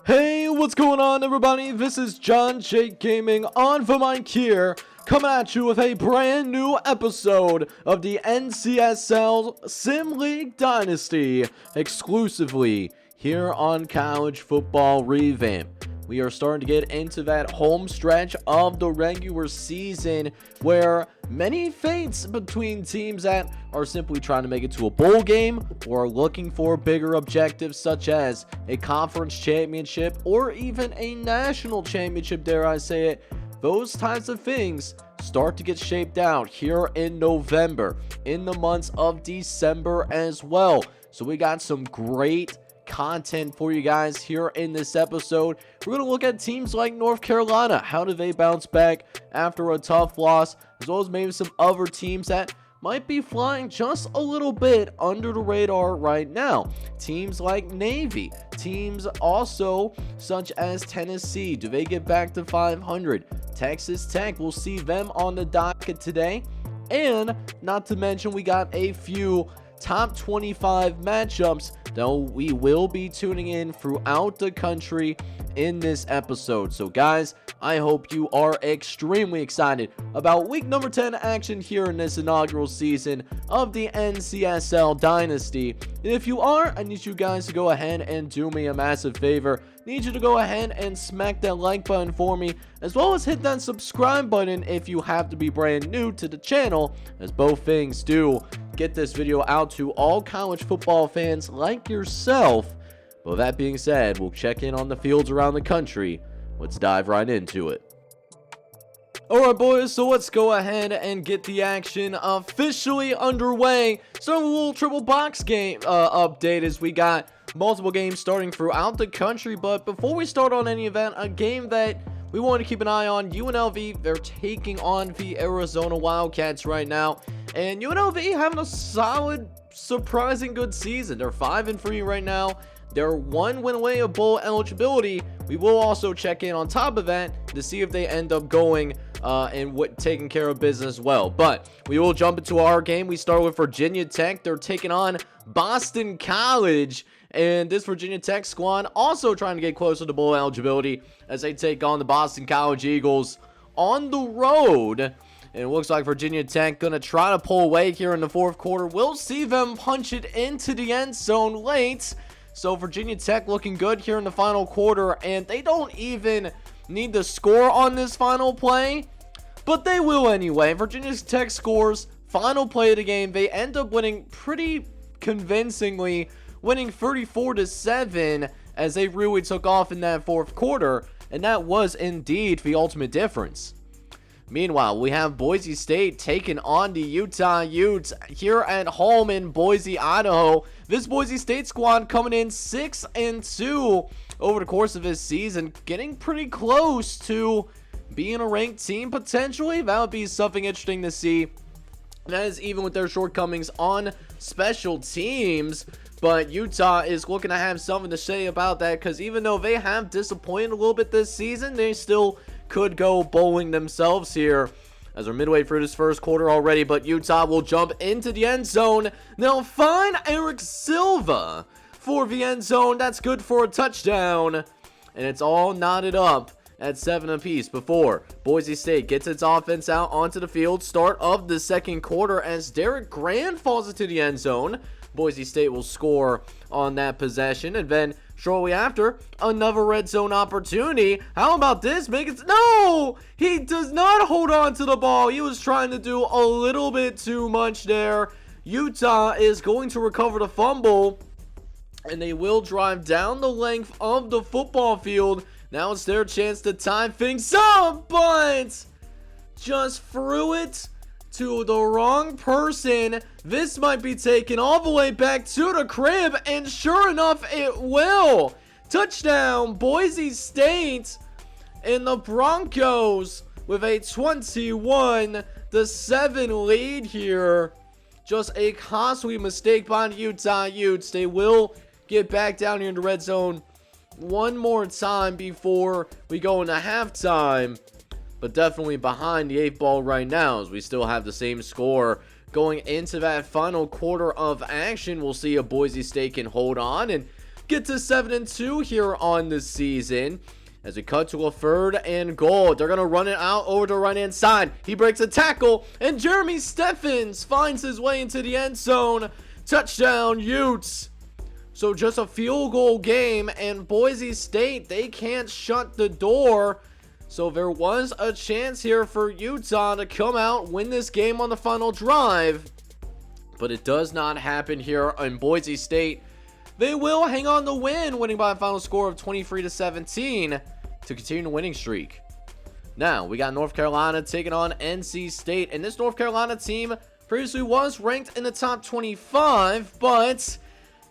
Hey, what's going on, everybody? This is John Jake Gaming on the mic here, coming at you with a brand new episode of the NCSL Sim League Dynasty, exclusively here on College Football Revamped. We are starting to get into that home stretch of the regular season where many fates between teams that are simply trying to make it to a bowl game or are looking for bigger objectives such as a conference championship or even a national championship, dare I say it. Those types of things start to get shaped out here in November, in the months of December as well. So we got some great content for you guys here in this episode. We're going to look at teams like North Carolina. How do they bounce back after a tough loss, as well as maybe some other teams that might be flying just a little bit under the radar right now. Teams like Navy, teams also such as Tennessee. Do they get back to 500? Texas Tech, we'll see them on the docket today. And not to mention, we got a few top 25 matchups that we will be tuning in throughout the country in this episode. So guys, I hope you are extremely excited about week number 10 action here in this inaugural season of the NCSL Dynasty. And if you are, I need you guys to go ahead and do me a massive favor. Need you to go ahead and smack that like button for me, as well as hit that subscribe button if you have to be brand new to the channel, as both things do get this video out to all college football fans like yourself. But with that being said, we'll check in on the fields around the country. Let's dive right into it. Alright boys, so let's go ahead and get the action officially underway. So a little triple box game update, as we got multiple games starting throughout the country. But before we start on any event, a game that we want to keep an eye on, UNLV. They're taking on the Arizona Wildcats right now, and UNLV having a solid, surprising good season. They're 5-3 right now. They're one win away of bowl eligibility. We will also check in on top of that to see if they end up going and taking care of business well. But we will jump into our game. We start with Virginia Tech. They're taking on Boston College. And this Virginia Tech squad also trying to get closer to bowl eligibility as they take on the Boston College Eagles on the road. And it looks like Virginia Tech going to try to pull away here in the fourth quarter. We'll see them punch it into the end zone late. So Virginia Tech looking good here in the final quarter, and they don't even need to score on this final play, but they will anyway. Virginia Tech scores, final play of the game. They end up winning pretty convincingly, winning 34-7 as they really took off in that fourth quarter, and that was indeed the ultimate difference. Meanwhile, we have Boise State taking on the Utah Utes here at home in Boise, Idaho. This Boise State squad coming in 6-2 over the course of this season, getting pretty close to being a ranked team potentially. That would be something interesting to see. That is even with their shortcomings on special teams. But Utah is looking to have something to say about that, because even though they have disappointed a little bit this season, they still could go bowling themselves here, as we're midway through this first quarter already. But Utah will jump into the end zone. They'll find Eric Silva for the end zone. That's good for a touchdown. And it's all knotted up at 7 apiece before Boise State gets its offense out onto the field. Start of the second quarter as Derek Grand falls into the end zone. Boise State will score on that possession, and then shortly after, another red zone opportunity. How about this? No! He does not hold on to the ball. He was trying to do a little bit too much there. Utah is going to recover the fumble, and they will drive down the length of the football field. Now it's their chance to tie things up, but just threw it to the wrong person. This might be taken all the way back to the crib, and sure enough, it will. Touchdown, Boise State, and the Broncos with a 21-7 lead here. Just a costly mistake by the Utah Utes. They will get back down here in the red zone one more time before we go into halftime. But definitely behind the 8 ball right now, as we still have the same score going into that final quarter of action. We'll see if Boise State can hold on, and get to 7-2 here on the season. As we cut to a 3rd and goal, they're going to run it out over to the right-hand side. He breaks a tackle, and Jeremy Steffens finds his way into the end zone. Touchdown, Utes. So just a field goal game, and Boise State, they can't shut the door. So there was a chance here for Utah to come out, win this game on the final drive. But it does not happen here in Boise State. They will hang on to win, winning by a final score of 23-17 to continue the winning streak. Now, we got North Carolina taking on NC State, and this North Carolina team previously was ranked in the top 25, but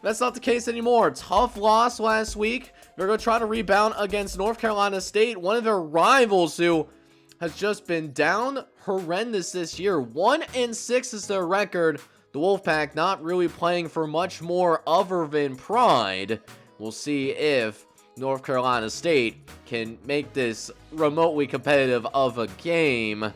that's not the case anymore. Tough loss last week. They're going to try to rebound against North Carolina State, one of their rivals who has just been down horrendous this year. 1-6 is their record. The Wolfpack not really playing for much more other than pride. We'll see if North Carolina State can make this remotely competitive of a game.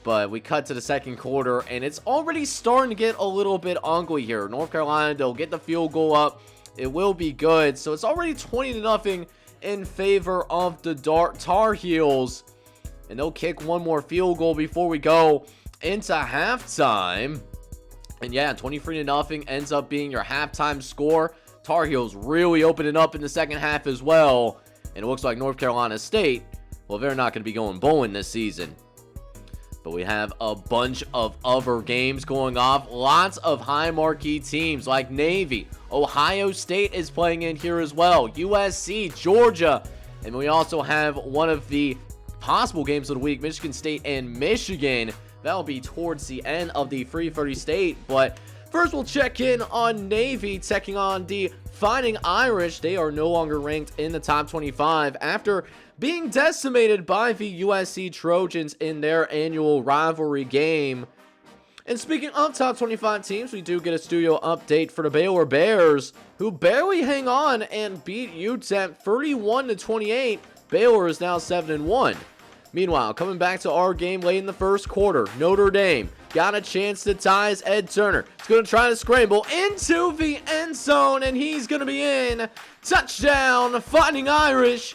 But we cut to the second quarter, and it's already starting to get a little bit ugly here. North Carolina, they'll get the field goal up. It will be good. So it's already 20-0 in favor of the Tar Heels. And they'll kick one more field goal before we go into halftime. And yeah, 23-0 ends up being your halftime score. Tar Heels really opening up in the second half as well. And it looks like North Carolina State, well, they're not going to be going bowling this season. But we have a bunch of other games going off. Lots of high marquee teams like Navy. Ohio State is playing in here as well. USC, Georgia. And we also have one of the possible games of the week, Michigan State and Michigan. That'll be towards the end of the 3:30 state. But first, we'll check in on Navy taking on the Fighting Irish. They are no longer ranked in the top 25 after being decimated by the USC Trojans in their annual rivalry game. And speaking of top 25 teams, we do get a studio update for the Baylor Bears, who barely hang on and beat UTEP 31-28. Baylor is now 7-1. Meanwhile, coming back to our game late in the first quarter, Notre Dame got a chance to tie as Ed Turner. He's going to try to scramble into the end zone, and he's going to be in. Touchdown, Fighting Irish.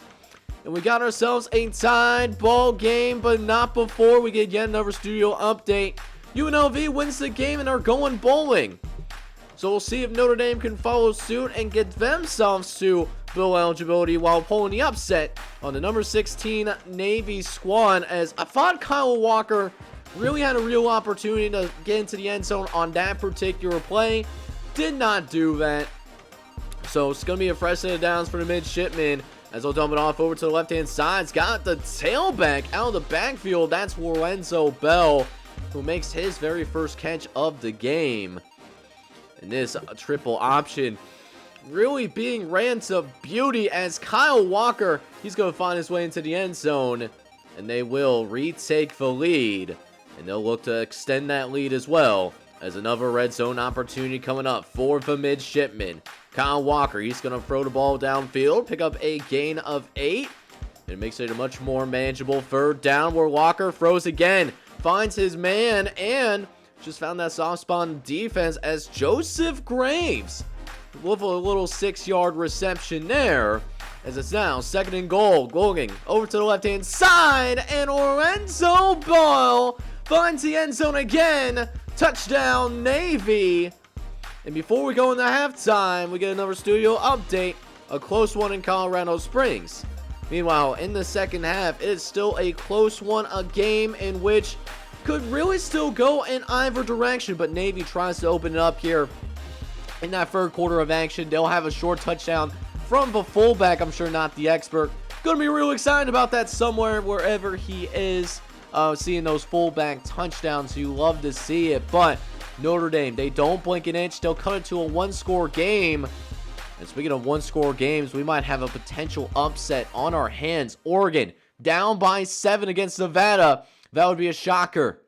And we got ourselves a tied ball game, but not before we get yet another studio update. UNLV wins the game and are going bowling. So we'll see if Notre Dame can follow suit and get themselves to bowl eligibility while pulling the upset on the number 16 Navy squad, as I thought Kyle Walker really had a real opportunity to get into the end zone on that particular play. Did not do that. So it's going to be a fresh set of downs for the midshipmen as they'll dump it off over to the left-hand side. It's got the tailback out of the backfield. That's Lorenzo Bell, who makes his very first catch of the game. And this triple option really being ran to beauty as Kyle Walker, he's going to find his way into the end zone, and they will retake the lead, and they'll look to extend that lead as well as another red zone opportunity coming up for the midshipmen. Kyle Walker, he's going to throw the ball downfield, pick up a gain of 8, and it makes it a much more manageable third down where Walker throws again, finds his man, and just found that soft spot in defense as Joseph Graves with a little 6-yard reception there, as it's now 2nd and goal, going over to the left-hand side, and Lorenzo Ball finds the end zone again. Touchdown, Navy. And before we go into halftime, we get another studio update, a close one in Colorado Springs. Meanwhile, in the second half, it is still a close one, a game in which could really still go in either direction, but Navy tries to open it up here in that third quarter of action. They'll have a short touchdown from the fullback, I'm sure not the expert. Gonna be real excited about that somewhere, wherever he is. Seeing those fullback touchdowns, you love to see it. But Notre Dame, they don't blink an inch. They'll cut it to a one-score game. And speaking of one-score games, we might have a potential upset on our hands. Oregon down by 7 against Nevada. That would be a shocker.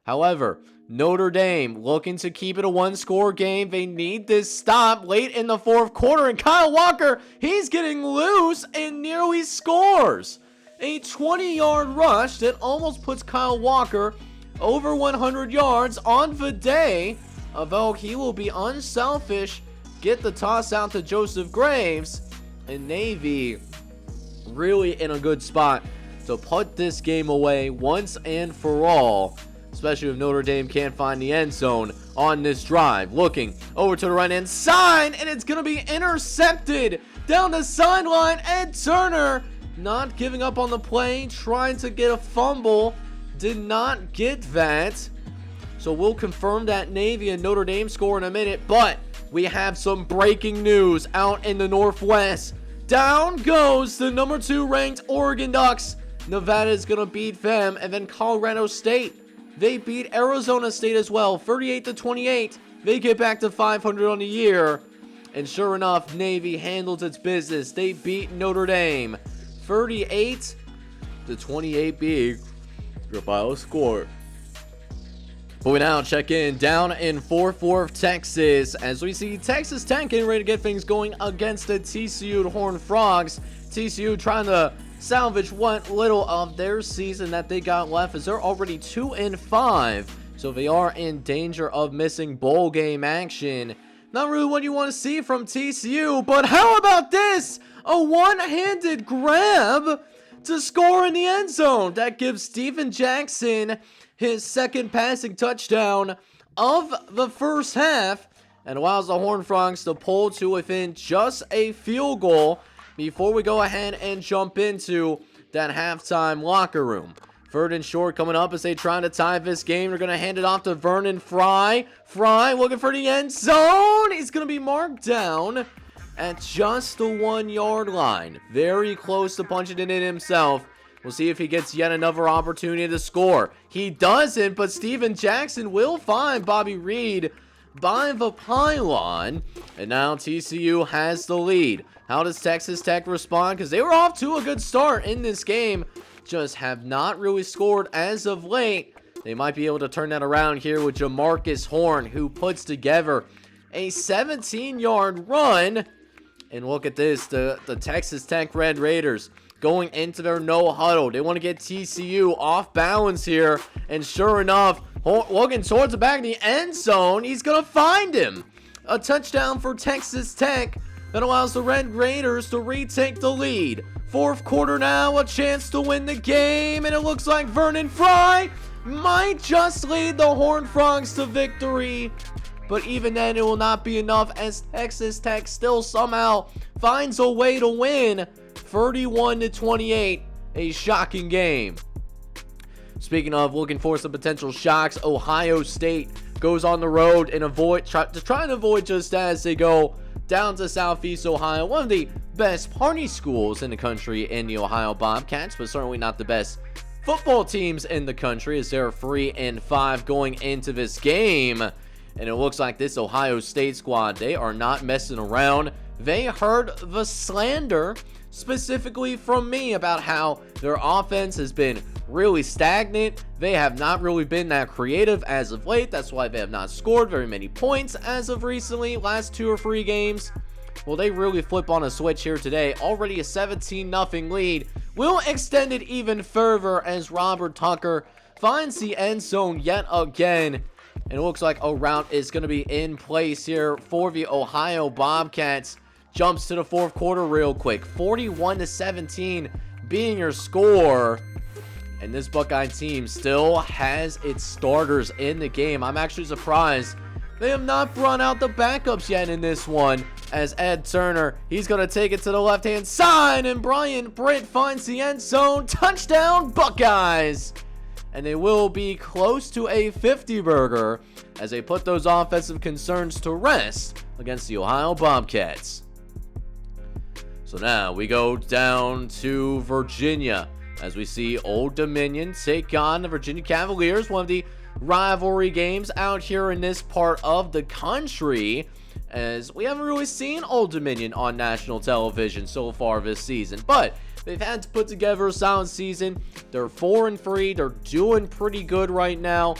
However, Notre Dame looking to keep it a one-score game. They need this stop late in the fourth quarter. And Kyle Walker, he's getting loose and nearly scores. A 20-yard rush that almost puts Kyle Walker over 100 yards on the day. Although he will be unselfish, get the toss out to Joseph Graves, and Navy really in a good spot to put this game away once and for all, especially if Notre Dame can't find the end zone on this drive. Looking over to the right hand side, and it's going to be intercepted down the sideline. Ed Turner not giving up on the play, trying to get a fumble, did not get that. So we'll confirm that Navy and Notre Dame score in a minute, but we have some breaking news out in the Northwest. Down goes the number 2 ranked Oregon Ducks. Nevada is going to beat them, and then Colorado State, they beat Arizona State as well, 38-28. They get back to 500 on the year, and sure enough, Navy handles its business. They beat Notre Dame, 38-28 being your final score. But we now check in down in Fort Worth, Texas, as we see Texas Tech getting ready to get things going against the TCU Horned Frogs. TCU trying to salvage what little of their season that they got left, as they're already 2-5, so they are in danger of missing bowl game action. Not really what you want to see from TCU, but how about this? A one-handed grab to score in the end zone. That gives Steven Jackson his second passing touchdown of the first half, and allows the Horned Frogs to pull to within just a field goal before we go ahead and jump into that halftime locker room. Third and short coming up as they try to tie this game. They're going to hand it off to Vernon Fry. Fry looking for the end zone. He's going to be marked down at just the 1 yard line. Very close to punching it in himself. We'll see if he gets yet another opportunity to score. He doesn't, but Steven Jackson will find Bobby Reed by the pylon. And now TCU has the lead. How does Texas Tech respond? Because they were off to a good start in this game, just have not really scored as of late. They might be able to turn that around here with Jamarcus Horn, who puts together a 17-yard run. And look at this, the Texas Tech Red Raiders going into their no huddle. They want to get TCU off balance here, and sure enough, looking towards the back of the end zone, he's going to find him. A touchdown for Texas Tech that allows the Red Raiders to retake the lead. Fourth quarter now, a chance to win the game, and it looks like Vernon Fry might just lead the Horned Frogs to victory. But even then, it will not be enough, as Texas Tech still somehow finds a way to win 31-28, a shocking game. Speaking of looking for some potential shocks, Ohio State goes on the road and try and avoid just as they go down to Southeast Ohio, one of the best party schools in the country in the Ohio Bobcats, but certainly not the best football teams in the country, as they're 3-5 going into this game. And it looks like this Ohio State squad, they are not messing around. They heard the slander specifically from me about how their offense has been really stagnant. They have not really been that creative as of late. That's why they have not scored very many points as of recently, last 2 or 3 games. Well, they really flip on a switch here today. Already a 17-0 lead. Will extend it even further as Robert Tucker finds the end zone yet again. And it looks like a route is going to be in place here for the Ohio Bobcats. Jumps to the fourth quarter real quick. 41-17 being your score. And this Buckeye team still has its starters in the game. I'm actually surprised they have not brought out the backups yet in this one. As Ed Turner, he's going to take it to the left-hand side. And Brian Britt finds the end zone. Touchdown, Buckeyes! And they will be close to a 50-burger as they put those offensive concerns to rest against the Ohio Bobcats. So now we go down to Virginia as we see Old Dominion take on the Virginia Cavaliers, one of the rivalry games out here in this part of the country, as we haven't really seen Old Dominion on national television so far this season, but they've had to put together a solid season. They're 4-3. They're doing pretty good right now.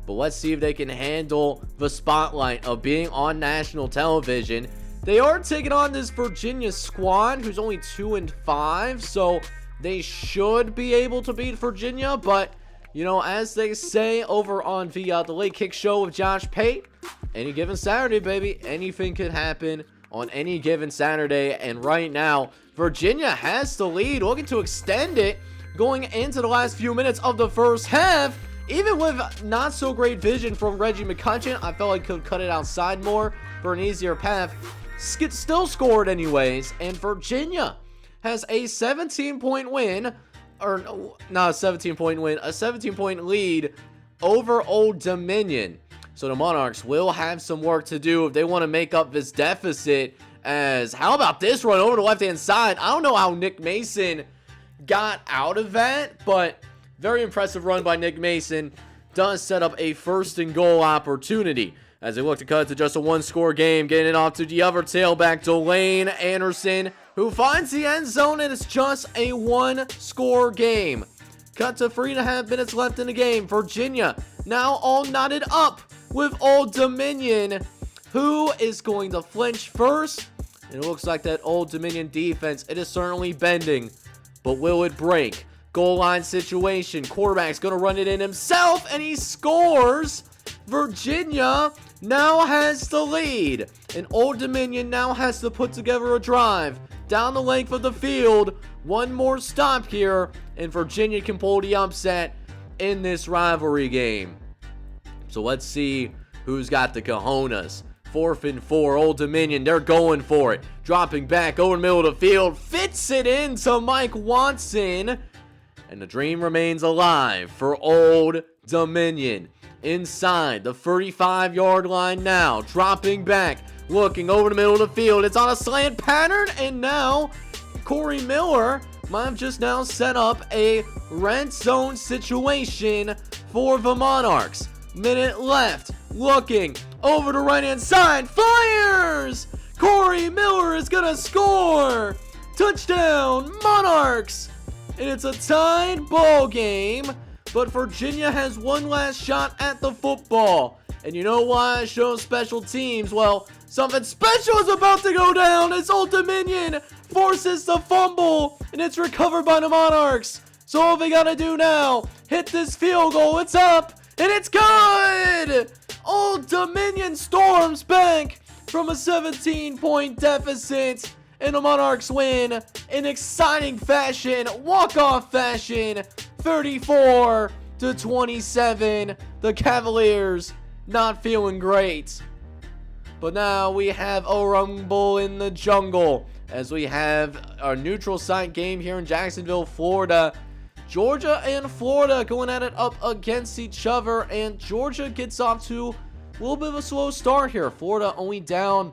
But let's see if they can handle the spotlight of being on national television. They are taking on this Virginia squad who's only 2-5. So they should be able to beat Virginia. But You know, as they say over on the Late Kick Show with Josh Pate, any given Saturday, baby, anything could happen on any given Saturday. And right now, Virginia has the lead, looking to extend it going into the last few minutes of the first half. Even with not so great vision from Reggie McCutcheon, I felt like could cut it outside more for an easier path. Still scored anyways, and Virginia has a 17-point win, or not a 17-point win, a 17-point lead over Old Dominion. So the Monarchs will have some work to do if they want to make up this deficit. As, how about this run over the left-hand side? I don't know how Nick Mason got out of that, but very impressive run by Nick Mason. Does set up a first and goal opportunity as they look to cut it to just a one-score game. Getting it off to the other tailback, Delane Anderson, who finds the end zone, and it's just a one-score game. Cut to 3.5 minutes left in the game. Virginia now all knotted up with Old Dominion. Who is going to flinch first? And it looks like that Old Dominion defense, it is certainly bending. But will it break? Goal line situation. Quarterback's going to run it in himself, and he scores. Virginia now has the lead. And Old Dominion now has to put together a drive down the length of the field. One more stop here, and Virginia can pull the upset in this rivalry game. So let's see who's got the cojones. 4th and 4, Old Dominion, they're going for it. Dropping back over the middle of the field, fits it into Mike Watson. And the dream remains alive for Old Dominion. Inside the 35-yard line now, dropping back, looking over the middle of the field. It's on a slant pattern, and now Corey Miller might have just now set up a red zone situation for the Monarchs. Minute left, looking over the right-hand side, fires! Corey Miller is gonna score! Touchdown, Monarchs! And it's a tied ball game, but Virginia has one last shot at the football. And you know why I show special teams? Well, something special is about to go down as Old Dominion forces the fumble, and it's recovered by the Monarchs. So all they gotta do now, hit this field goal, it's up, and it's good! Old Dominion storms back from a 17-point deficit, and the Monarchs win in exciting fashion, walk-off fashion, 34-27. The Cavaliers not feeling great. But now we have a rumble in the jungle as we have our neutral site game here in Jacksonville, Florida. Georgia and Florida going at it up against each other, and Georgia gets off to a little bit of a slow start here. Florida only down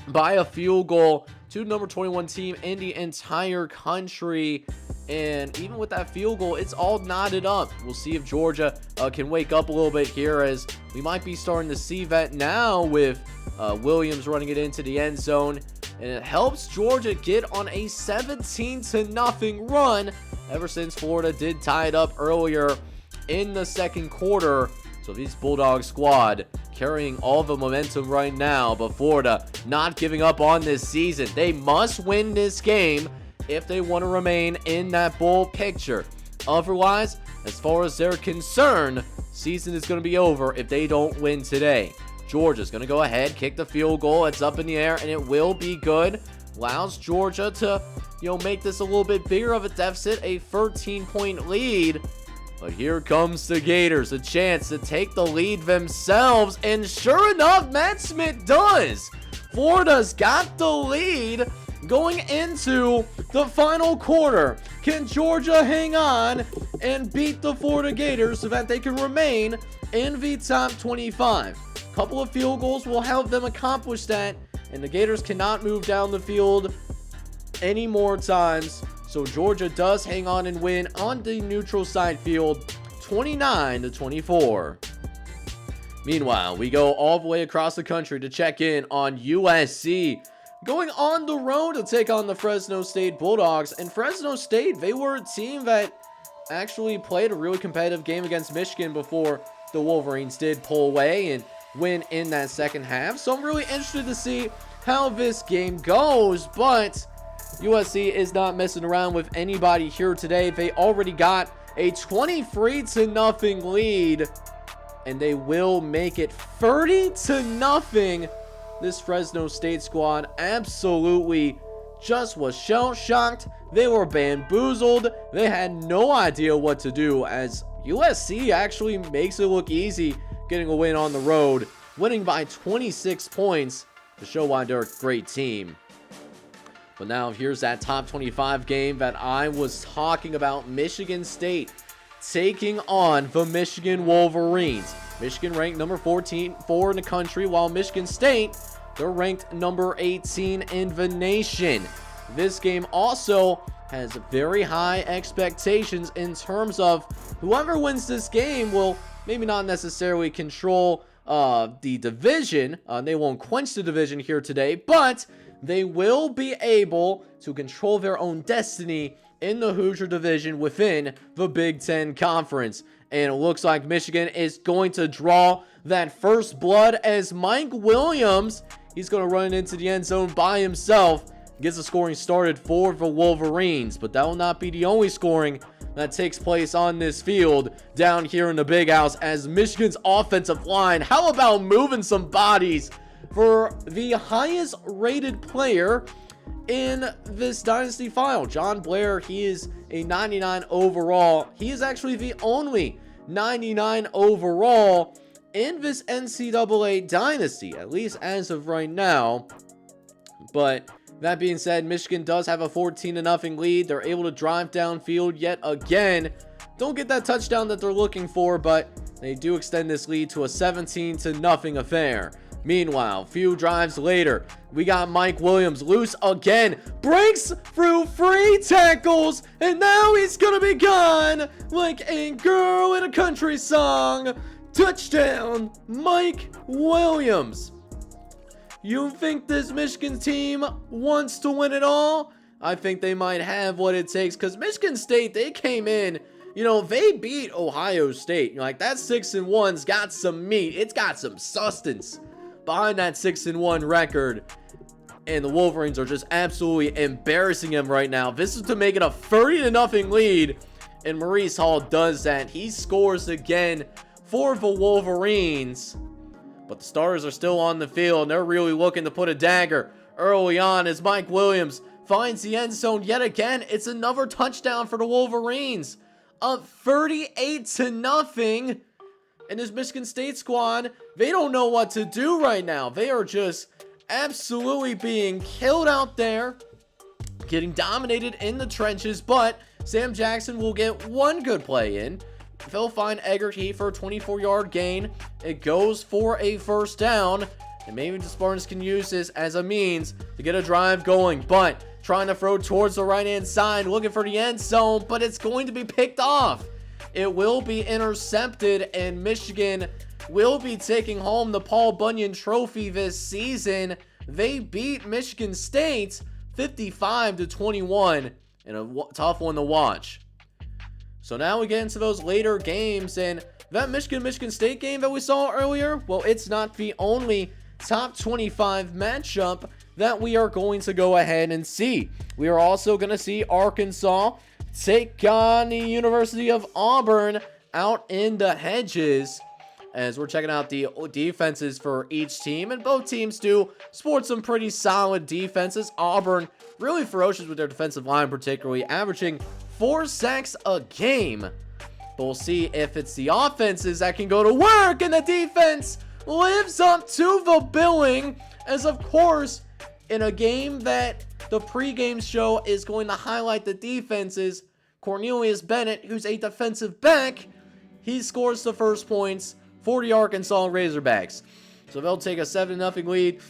by a field goal to number 21 team in the entire country. And even with that field goal, it's all knotted up. We'll see if Georgia can wake up a little bit here, as we might be starting to see that now with Williams running it into the end zone. And it helps Georgia get on a 17-0 run ever since Florida did tie it up earlier in the second quarter. So these Bulldog squad carrying all the momentum right now, but Florida not giving up on this season. They must win this game if they want to remain in that bowl picture. Otherwise, as far as they're concerned, season is going to be over if they don't win today. Georgia's going to go ahead, kick the field goal. It's up in the air, and it will be good. Allows Georgia to, make this a little bit bigger of a deficit, a 13-point lead. But here comes the Gators, a chance to take the lead themselves, and sure enough, Matt Smith does. Florida's got the lead going into the final quarter. Can Georgia hang on and beat the Florida Gators so that they can remain in the top 25? A couple of field goals will help them accomplish that, and the Gators cannot move down the field any more times. So Georgia does hang on and win on the neutral side field, 29-24. Meanwhile, we go all the way across the country to check in on USC, going on the road to take on the Fresno State Bulldogs. And Fresno State, they were a team that actually played a really competitive game against Michigan before the Wolverines did pull away and win in that second half. So I'm really interested to see how this game goes, but USC is not messing around with anybody here today. They already got A 23-0 lead, and they will make it 30-0. This Fresno State squad absolutely just was shell-shocked. They were bamboozled. They had no idea what to do, as USC actually makes it look easy getting a win on the road, winning by 26 points to show why they're a great team. But now here's that top 25 game that I was talking about. Michigan State taking on the Michigan Wolverines. Michigan ranked number 14 in the country, while Michigan State, they're ranked number 18 in the nation. This game also has very high expectations in terms of whoever wins this game will maybe not necessarily control the division. They won't quench the division here today, but they will be able to control their own destiny in the Hoosier division within the Big Ten Conference. And it looks like Michigan is going to draw that first blood, as Mike Williams, he's going to run into the end zone by himself, gets the scoring started for the Wolverines. But that will not be the only scoring that takes place on this field down here in the Big House, as Michigan's offensive line, how about moving some bodies for the highest rated player in this Dynasty file. John Blair, he is a 99 overall. He is actually the only 99 overall in this NCAA Dynasty, at least as of right now. But that being said, Michigan does have a 14-0 lead. They're able to drive downfield yet again. Don't get that touchdown that they're looking for, but they do extend this lead to a 17-0 affair. Meanwhile, few drives later, we got Mike Williams loose again, breaks through 3 tackles, and now he's gonna be gone like a girl in a country song. Touchdown, Mike Williams. You think this Michigan team wants to win it all? I think they might have what it takes, because Michigan State, they came in, they beat Ohio State. Like, that 6-1's got some meat. It's got some substance behind that 6-1 record. And the Wolverines are just absolutely embarrassing him right now. This is to make it a 30-0 lead. And Maurice Hall does that. He scores again for the Wolverines. But the Stars are still on the field, and they're really looking to put a dagger early on as Mike Williams finds the end zone yet again. It's another touchdown for the Wolverines. Up 38-0. And this Michigan State squad, they don't know what to do right now. They are just absolutely being killed out there, getting dominated in the trenches. But Sam Jackson will get one good play in. They'll find Eggert for a 24-yard gain. It goes for a first down. And maybe the Spartans can use this as a means to get a drive going. But trying to throw towards the right-hand side, looking for the end zone. But it's going to be picked off. It will be intercepted, and Michigan will be taking home the Paul Bunyan Trophy this season. They beat Michigan State 55-21 in a tough one to watch. So now we get into those later games, and that Michigan State game that we saw earlier, well, it's not the only top 25 matchup that we are going to go ahead and see. We are also going to see Arkansas take on the University of Auburn out in the hedges, as we're checking out the defenses for each team, and both teams do sport some pretty solid defenses. Auburn really ferocious with their defensive line, particularly averaging 4 sacks a game. But we'll see if it's the offenses that can go to work, and the defense lives up to the billing, as of course in a game that the pregame show is going to highlight the defenses. Cornelius Bennett, who's a defensive back, he scores the first points for the Arkansas Razorbacks. So they'll take a 7-0 lead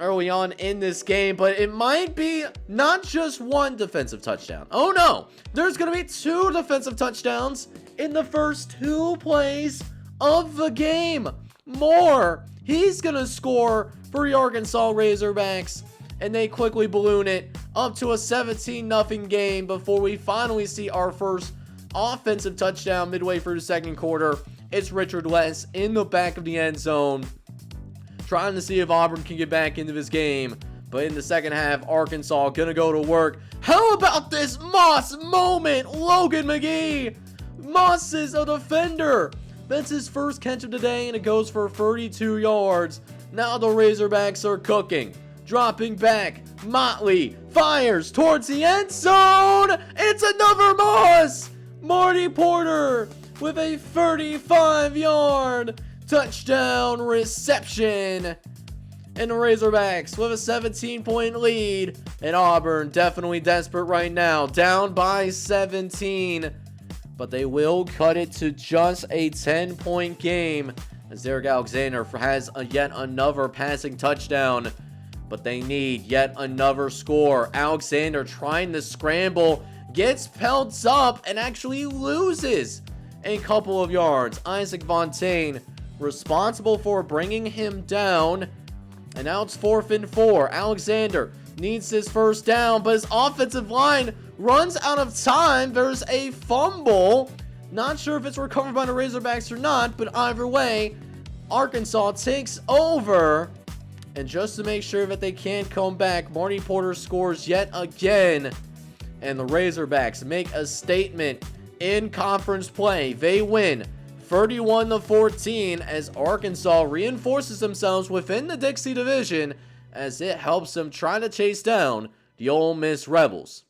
early on in this game, but it might be not just one defensive touchdown. Oh no, there's going to be 2 defensive touchdowns in the first 2 plays of the game. He's going to score for the Arkansas Razorbacks, and they quickly balloon it up to a 17-0 game before we finally see our first offensive touchdown midway through the second quarter. It's Richard Less in the back of the end zone, trying to see if Auburn can get back into this game. But in the second half, Arkansas gonna go to work. How about this Moss moment? Logan McGee Moss is a defender. That's his first catch of the day, and it goes for 32 yards. Now the Razorbacks are cooking. Dropping back, Motley fires towards the end zone. It's another Moss. Marty Porter with a 35-yard touchdown reception. And the Razorbacks with a 17-point lead. And Auburn definitely desperate right now, down by 17. But they will cut it to just a 10-point game as Derek Alexander has yet another passing touchdown. But they need yet another score. Alexander trying to scramble, gets pelts up, and actually loses a couple of yards. Isaac Fontaine responsible for bringing him down. And now it's 4th and 4. Alexander needs his first down, but his offensive line runs out of time. There's a fumble. Not sure if it's recovered by the Razorbacks or not, but either way, Arkansas takes over. And just to make sure that they can't come back, Marty Porter scores yet again. And the Razorbacks make a statement in conference play. They win 31-14 as Arkansas reinforces themselves within the Dixie Division as it helps them try to chase down the Ole Miss Rebels.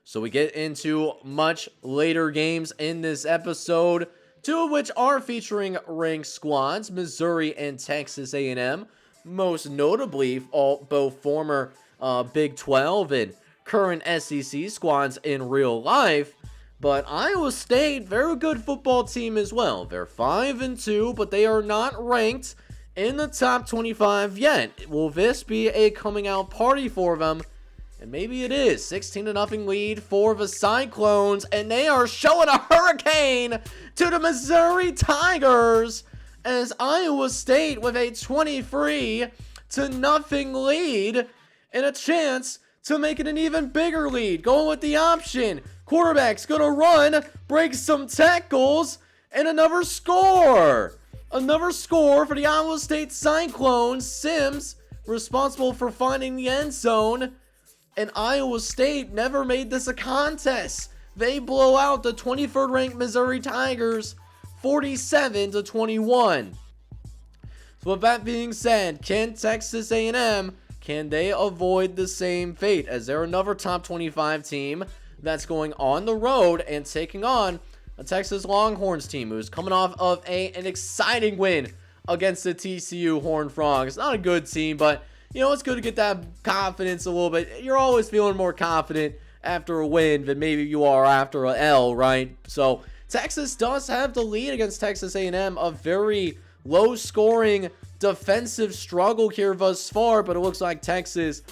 So we get into much later games in this episode, two of which are featuring ranked squads, Missouri and Texas A&M. Most notably, both former Big 12 and current SEC squads in real life. But Iowa State, very good football team as well. They're 5-2, but they are not ranked in the top 25 yet. Will this be a coming out party for them? And maybe it is. 16-0 lead for the Cyclones, and they are showing a hurricane to the Missouri Tigers as Iowa State with a 23-0 lead and a chance to make it an even bigger lead. Going with the option. Quarterback's gonna run, break some tackles, and another score. Another score for the Iowa State Cyclones. Sims responsible for finding the end zone. And Iowa State never made this a contest. They blow out the 23rd ranked Missouri Tigers 47-21. So with that being said, can Texas A&M, can they avoid the same fate as they're another top 25 team that's going on the road and taking on a Texas Longhorns team who's coming off of an exciting win against the TCU Horned Frogs. Not a good team, but you know, it's good to get that confidence a little bit. You're always feeling more confident after a win than maybe you are after a L, right? So Texas does have the lead against Texas A&M, a very low-scoring defensive struggle here thus far, but it looks like Texas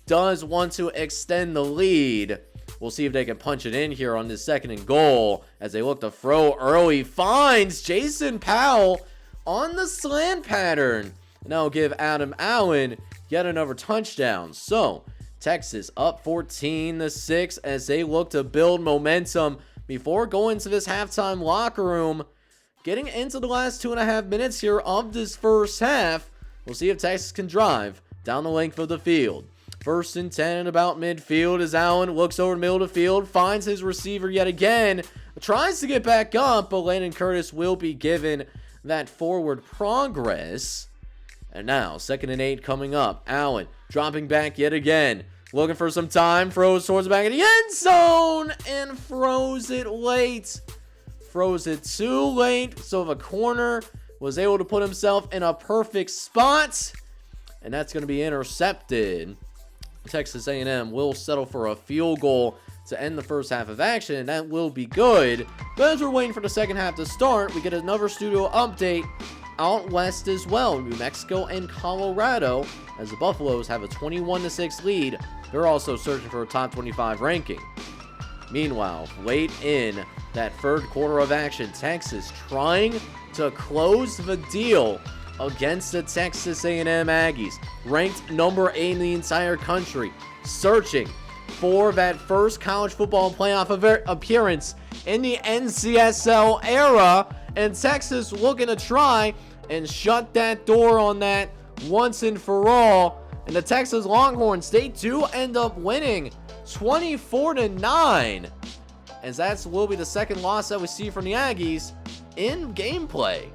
does want to extend the lead. We'll see if they can punch it in here on this 2nd and goal as they look to throw early. Finds Jason Powell on the slant pattern. And that'll give Adam Allen yet another touchdown. So Texas up 14-6 as they look to build momentum before going to this halftime locker room. Getting into the last 2.5 minutes here of this first half. We'll see if Texas can drive down the length of the field. 1st and 10 and about midfield as Allen looks over the middle of the field, finds his receiver yet again, tries to get back up, but Landon Curtis will be given that forward progress. And now 2nd and 8 coming up. Allen dropping back yet again, looking for some time, throws towards the back of the end zone and throws it late. Throws it too late, so the corner was able to put himself in a perfect spot, and that's going to be intercepted. Texas A&M will settle for a field goal to end the first half of action, and that will be good. But as we're waiting for the second half to start, we get another studio update out west as well. New Mexico and Colorado, as the Buffaloes have a 21-6 lead. They're also searching for a top 25 ranking. Meanwhile, late in that 3rd quarter of action, Texas trying to close the deal against the Texas A&M Aggies, ranked number 8 in the entire country, searching for that first college football playoff appearance in the NCSL era, and Texas looking to try and shut that door on that once and for all. And the Texas Longhorns, they do end up winning 24-9. as that will be the second loss that we see from the Aggies in gameplay.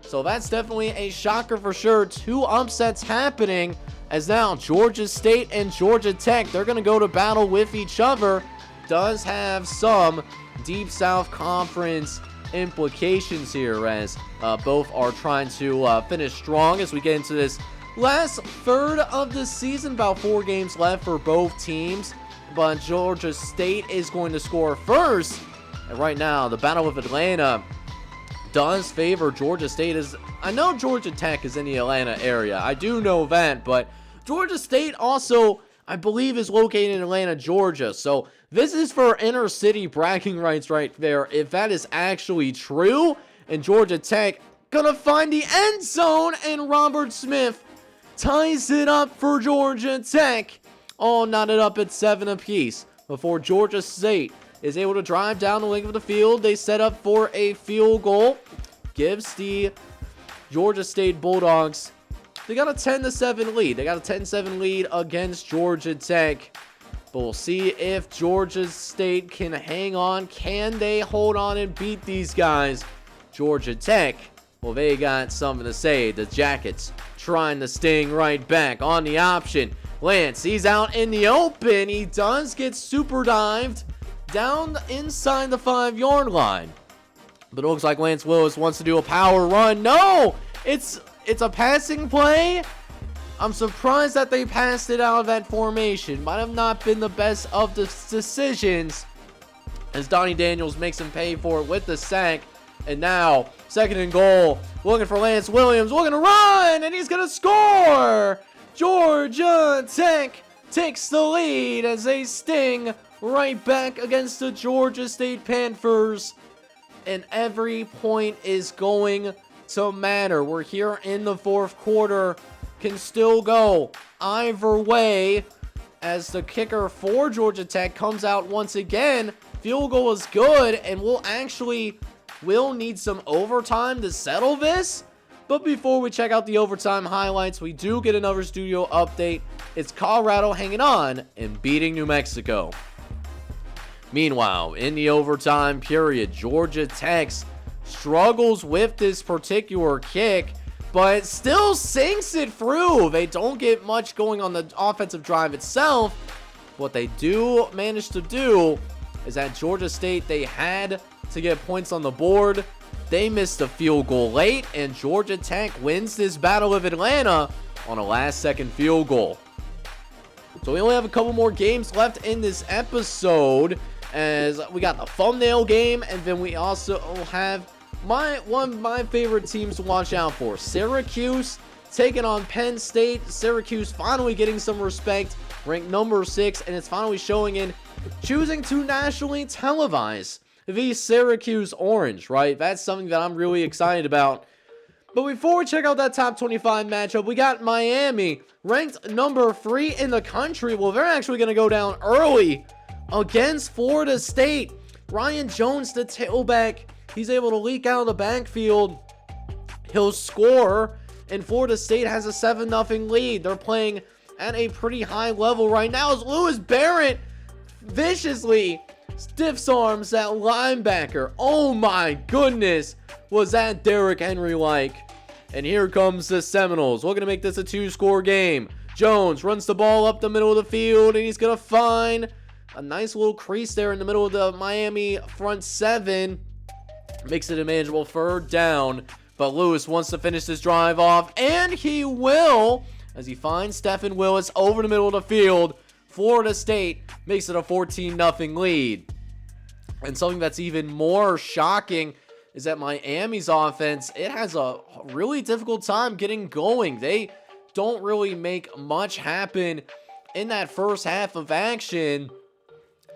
So that's definitely a shocker for sure. 2 upsets happening, as now Georgia State and Georgia Tech, they're going to go to battle with each other. Does have some Deep South Conference implications here, as both are trying to finish strong as we get into this last third of the season. About 4 games left for both teams, but Georgia State is going to score first. And right now, the Battle of Atlanta does favor Georgia State. As I know Georgia Tech is in the Atlanta area, I do know that, but Georgia State also, I believe, is located in Atlanta, Georgia. So this is for inner city bragging rights right there, if that is actually true. And Georgia Tech gonna find the end zone, and Robert Smith ties it up for Georgia Tech. All knotted up at 7 apiece before Georgia State is able to drive down the length of the field. They set up for a field goal. Gives the Georgia State Bulldogs, they got a 10-7 lead. They got a 10-7 lead against Georgia Tech. But we'll see if Georgia State can hang on. Can they hold on and beat these guys? Georgia Tech, well, they got something to say. The Jackets trying to sting right back on the option. Lance, he's out in the open. He does get super dived down inside the 5-yard line. But it looks like Lance Willis wants to do a power run. No! It's a passing play. I'm surprised that they passed it out of that formation. Might have not been the best of the decisions, as Donnie Daniels makes him pay for it with the sack. And now, 2nd and goal. Looking for Lance Williams. Looking to run, and he's going to score! Georgia Tech takes the lead as they sting right back against the Georgia State Panthers. And every point is going to matter. We're here in the 4th quarter. Can still go either way, as the kicker for Georgia Tech comes out once again. Field goal is good, and we'll need some overtime to settle this. But before we check out the overtime highlights, we do get another studio update. It's Colorado hanging on and beating New Mexico. Meanwhile, in the overtime period, Georgia Tech struggles with this particular kick, but still sinks it through. They don't get much going on the offensive drive itself. What they do manage to do is that Georgia State, they had to get points on the board. They missed a field goal late, and Georgia Tech wins this Battle of Atlanta on a last-second field goal. So we only have a couple more games left in this episode, as we got the thumbnail game, and then we also have one of my favorite teams to watch out for. Syracuse taking on Penn State. Syracuse finally getting some respect, ranked number 6, and it's finally showing in choosing to nationally televise the Syracuse Orange, right? That's something that I'm really excited about. But before we check out that top 25 matchup, we got Miami, ranked number 3 in the country. Well, they're actually going to go down early against Florida State. Ryan Jones, the tailback, he's able to leak out of the backfield. He'll score, and Florida State has a 7-0 lead. They're playing at a pretty high level right now, as Lewis Barrett viciously stiffs arms that linebacker. Oh my goodness, was that Derrick Henry like? And here comes the Seminoles. We're going to make this a 2-score game. Jones runs the ball up the middle of the field, and he's going to find a nice little crease there in the middle of the Miami front 7. Makes it a manageable 3rd down. But Lewis wants to finish this drive off, and he will, as he finds Stephen Willis over the middle of the field. Florida State makes it a 14-0 lead. And something that's even more shocking is that Miami's offense, it has a really difficult time getting going. They don't really make much happen in that first half of action.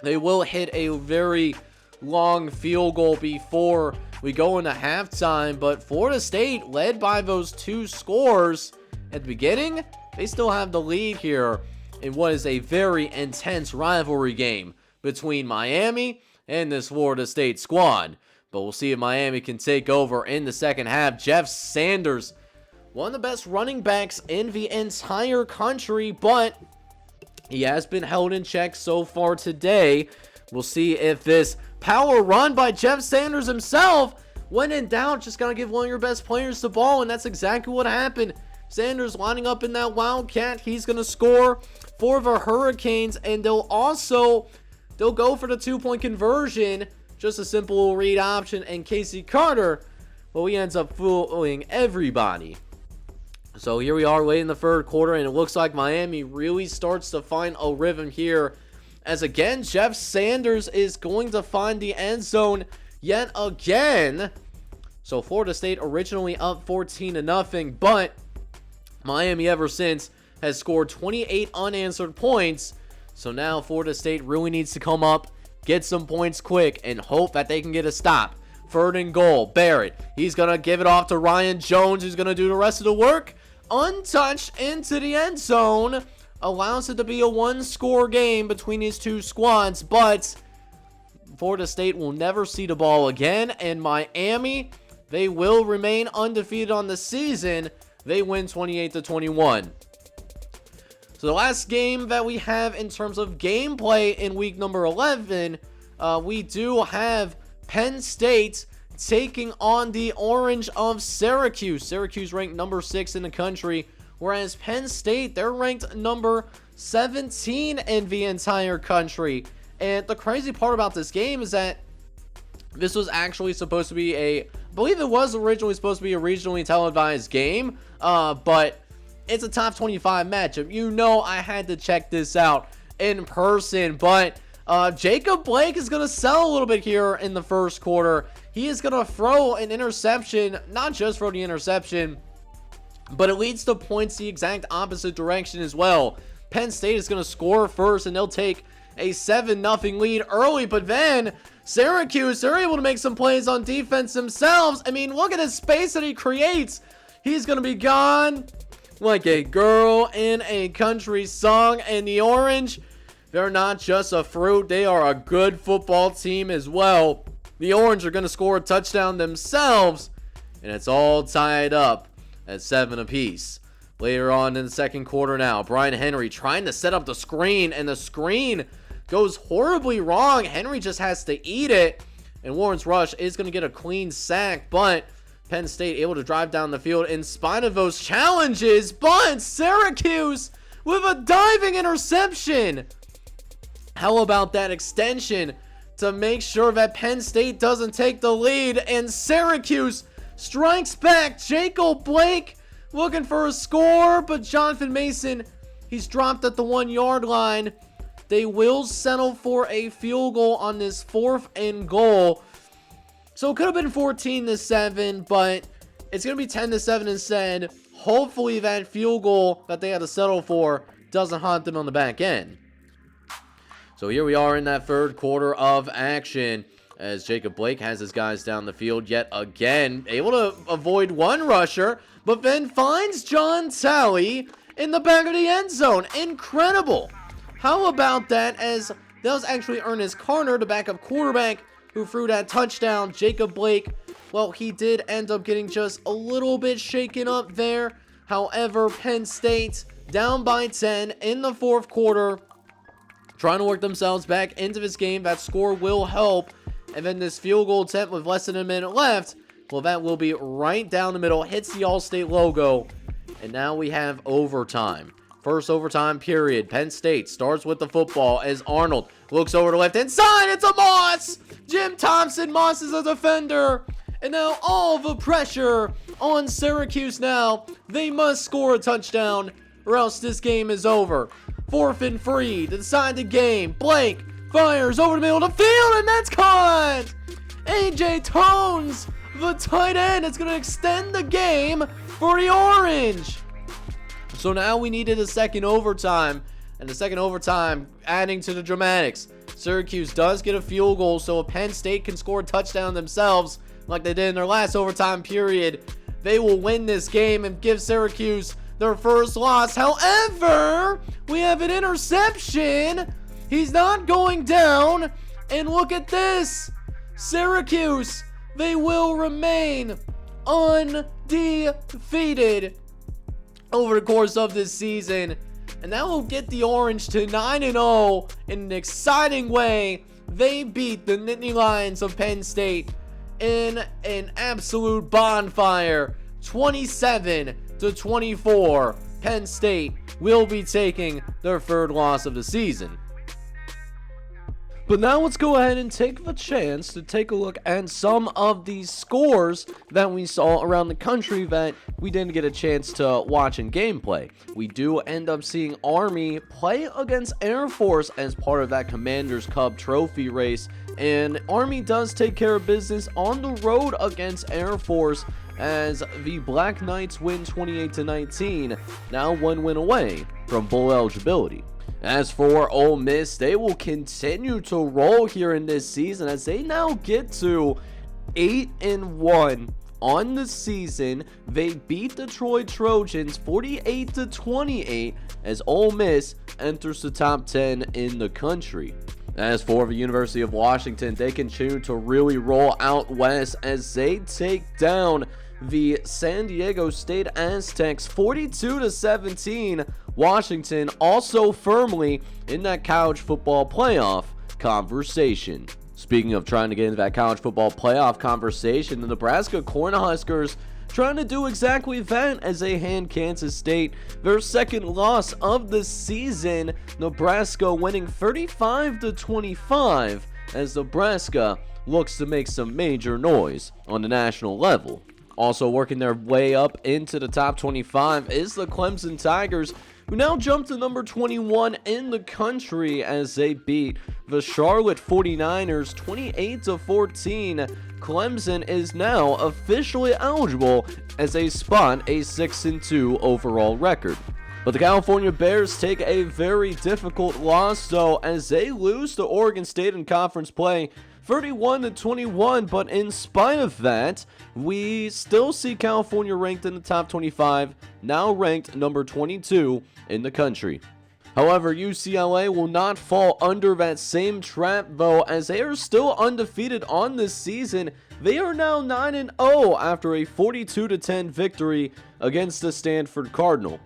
They will hit a very long field goal before we go into halftime, but Florida State, led by those 2 scores at the beginning, they still have the lead here in what is a very intense rivalry game between Miami and this Florida State squad. But we'll see if Miami can take over in the second half. Jeff Sanders, one of the best running backs in the entire country, but he has been held in check so far today. We'll see if this power run by Jeff Sanders himself. When in doubt, just gotta give one of your best players the ball, and that's exactly what happened. Sanders lining up in that Wildcat. He's gonna score for the Hurricanes, and they'll go for the 2-point conversion. Just a simple read option, and Casey Carter, well, he ends up fooling everybody. So here we are late in the third quarter, and it looks like Miami really starts to find a rhythm here, as again Jeff Sanders is going to find the end zone yet again. So Florida State originally up 14-0, but Miami ever since has scored 28 unanswered points. So now Florida State really needs to come up, get some points quick, and hope that they can get a stop. Third and goal, Barrett. He's going to give it off to Ryan Jones, who's going to do the rest of the work. Untouched into the end zone. Allows it to be a one-score game between these two squads, but Florida State will never see the ball again, and Miami, they will remain undefeated on the season. They win 28-21. So the last game that we have in terms of gameplay in week number 11, we do have Penn State taking on the Orange of Syracuse. Syracuse ranked number 6 in the country, whereas Penn State, they're ranked number 17 in the entire country. And the crazy part about this game is that this was actually supposed to be I believe it was originally supposed to be a regionally televised game, but it's a top 25 matchup. You know, I had to check this out in person, but Jacob Blake is going to sell a little bit here in the first quarter. He is going to throw an interception, not just throw the interception, but it leads to points the exact opposite direction as well. Penn State is going to score first, and they'll take a 7-0 lead early, but then Syracuse, they're able to make some plays on defense themselves. I mean, look at his space that he creates. He's going to be gone like a girl in a country song, and the Orange, they're not just a fruit, they are a good football team as well. The Orange are going to score a touchdown themselves, and it's all tied up at 7 apiece. Later on in the second quarter now, Brian Henry trying to set up the screen, and the screen goes horribly wrong. Henry just has to eat it, and Lawrence Rush is going to get a clean sack, but Penn State able to drive down the field in spite of those challenges, but Syracuse with a diving interception. How about that extension to make sure that Penn State doesn't take the lead, and Syracuse strikes back. Jacob Blake looking for a score, but Jonathan Mason, he's dropped at the 1-yard line. They will settle for a field goal on this 4th and goal. So it could have been 14-7, but it's going to be 10-7 instead. Hopefully that field goal that they had to settle for doesn't haunt them on the back end. So here we are in that third quarter of action, as Jacob Blake has his guys down the field yet again, able to avoid one rusher, but then finds John Talley in the back of the end zone. Incredible. How about that, as that was actually Ernest Carter, the backup quarterback, who threw that touchdown. Jacob Blake, well, he did end up getting just a little bit shaken up there. However, Penn State down by 10 in the fourth quarter, trying to work themselves back into this game. That score will help. And then this field goal attempt with less than a minute left, well, that will be right down the middle, hits the All-State logo, and now we have overtime. First overtime period. Penn State starts with the football as Arnold looks over to left-hand side. It's a Moss! Jim Thompson. Moss is a defender. And now all the pressure on Syracuse now. They must score a touchdown or else this game is over. 4th and 3 to decide the game. Blake fires over the middle of the field, and that's caught! A.J. Tones, the tight end, is going to extend the game for the Orange. So now we needed a second overtime, and the second overtime adding to the dramatics. Syracuse does get a field goal, so if Penn State can score a touchdown themselves, like they did in their last overtime period, they will win this game and give Syracuse their first loss. However, we have an interception. He's not going down, and look at this. Syracuse, they will remain undefeated over the course of this season, and that will get the Orange to 9-0 in an exciting way. they beat the Nittany Lions of Penn State in an absolute bonfire, 27-24. Penn State will be taking their third loss of the season. But now let's go ahead and take the chance to take a look at some of these scores that we saw around the country that we didn't get a chance to watch in gameplay. We do end up seeing Army play against Air Force as part of that Commander's Cup trophy race, and Army does take care of business on the road against Air Force as the Black Knights win 28-19, now one win away from bowl eligibility. As for Ole Miss, they will continue to roll here in this season as they now get to 8-1 on the season. They beat the Troy Trojans 48-28 as Ole Miss enters the top 10 in the country. As for the University of Washington, they continue to really roll out west as they take down the San Diego State Aztecs 42-17. Washington also firmly in that college football playoff conversation. Speaking of trying to get into that college football playoff conversation, the Nebraska Cornhuskers trying to do exactly that as they hand Kansas State their second loss of the season. Nebraska winning 35-25 as Nebraska looks to make some major noise on the national level. Also working their way up into the top 25 is the Clemson Tigers, who now jump to number 21 in the country as they beat the Charlotte 49ers 28-14. Clemson is now officially eligible as they spot a 6-2 overall record. But the California Bears take a very difficult loss though as they lose to Oregon State in conference play 31-21, but in spite of that, we still see California ranked in the top 25, now ranked number 22 in the country. However, UCLA will not fall under that same trap though, as they are still undefeated on this season. They are now 9-0 after a 42-10 victory against the Stanford Cardinal.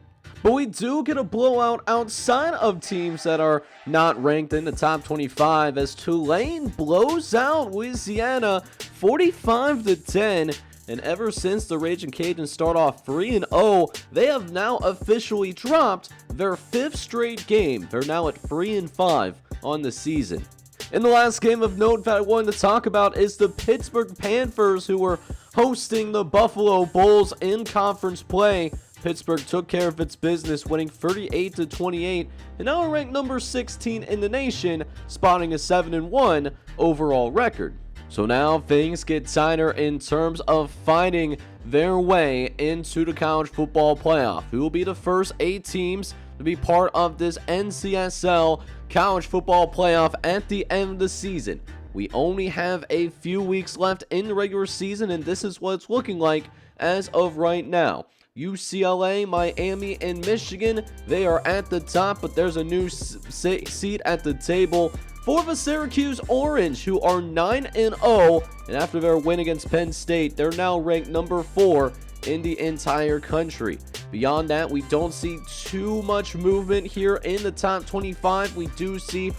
But we do get a blowout outside of teams that are not ranked in the top 25 as Tulane blows out Louisiana 45-10. And ever since the Ragin' Cajuns start off 3-0, they have now officially dropped their fifth straight game. They're now at 3-5 on the season. And the last game of note that I wanted to talk about is the Pittsburgh Panthers, who were hosting the Buffalo Bulls in conference play. Pittsburgh took care of its business, winning 38-28, and now are ranked number 16 in the nation, spotting a 7-1 overall record. So now things get tighter in terms of finding their way into the college football playoff. Who will be the first 8 teams to be part of this NCSL college football playoff at the end of the season? We only have a few weeks left in the regular season, and this is what it's looking like as of right now. UCLA, Miami, and Michigan, they are at the top, but there's a new seat at the table for the Syracuse Orange, who are 9-0, and after their win against Penn State, they're now ranked number 4 in the entire country. Beyond that, we don't see too much movement here in the top 25. We do see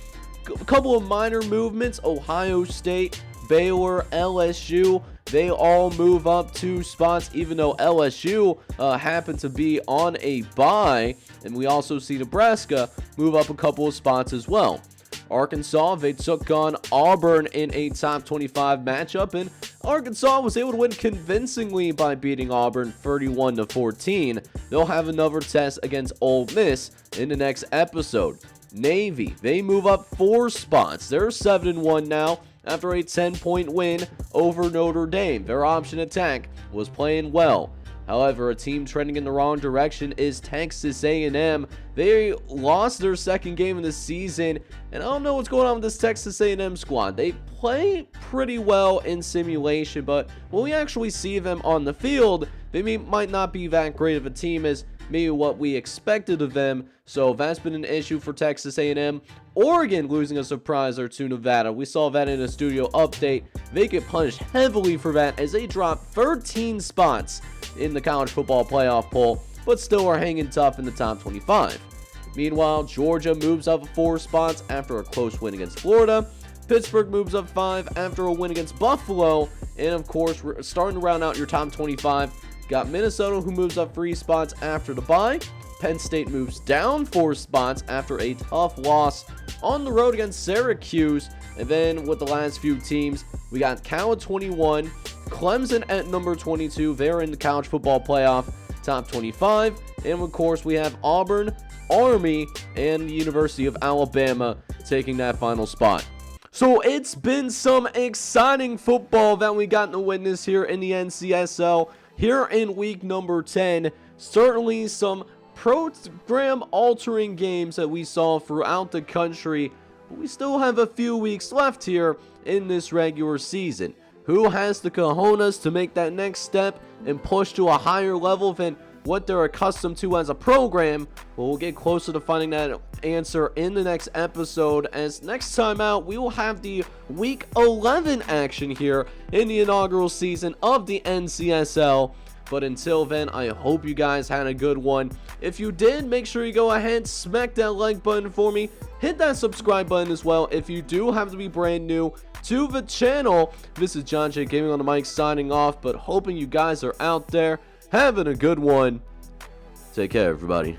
a couple of minor movements. Ohio State, Baylor, LSU, they all move up 2 spots, even though LSU happened to be on a bye. And we also see Nebraska move up a couple of spots as well. Arkansas, they took on Auburn in a top 25 matchup, and Arkansas was able to win convincingly by beating Auburn 31-14. They'll have another test against Ole Miss in the next episode. Navy, they move up 4 spots. They're 7-1 now after a 10-point win over Notre Dame. Their option attack was playing well. However, a team trending in the wrong direction is Texas A&M. They lost their second game of the season, and I don't know what's going on with this Texas A&M squad. They play pretty well in simulation, but when we actually see them on the field, they might not be that great of a team as maybe what we expected of them. So that's been an issue for Texas A&M. Oregon losing a surpriser to Nevada. We saw that in a studio update. They get punished heavily for that as they drop 13 spots in the college football playoff poll, but still are hanging tough in the top 25. Meanwhile, Georgia moves up 4 spots after a close win against Florida. Pittsburgh moves up 5 after a win against Buffalo. And of course, we're starting to round out your top 25. Got Minnesota, who moves up 3 spots after the bye. Penn State moves down 4 spots after a tough loss on the road against Syracuse. And then with the last few teams, we got Cal at 21, Clemson at number 22. They're in the college football playoff top 25. And of course, we have Auburn, Army, and the University of Alabama taking that final spot. So it's been some exciting football that we got to witness here in the NCSL here in week number 10. Certainly some program altering games that we saw throughout the country, but we still have a few weeks left here in this regular season. Who has the cojones to make that next step and push to a higher level than what they're accustomed to as a program? Well, we'll get closer to finding that answer in the next episode, as next time out we will have the week 11 action here in the inaugural season of the NCSL. But until then, I hope you guys had a good one. If you did, make sure you go ahead, smack that like button for me. Hit that subscribe button as well if you do have to be brand new to the channel. This is John J Gaming on the mic signing off, but hoping you guys are out there having a good one. Take care, everybody.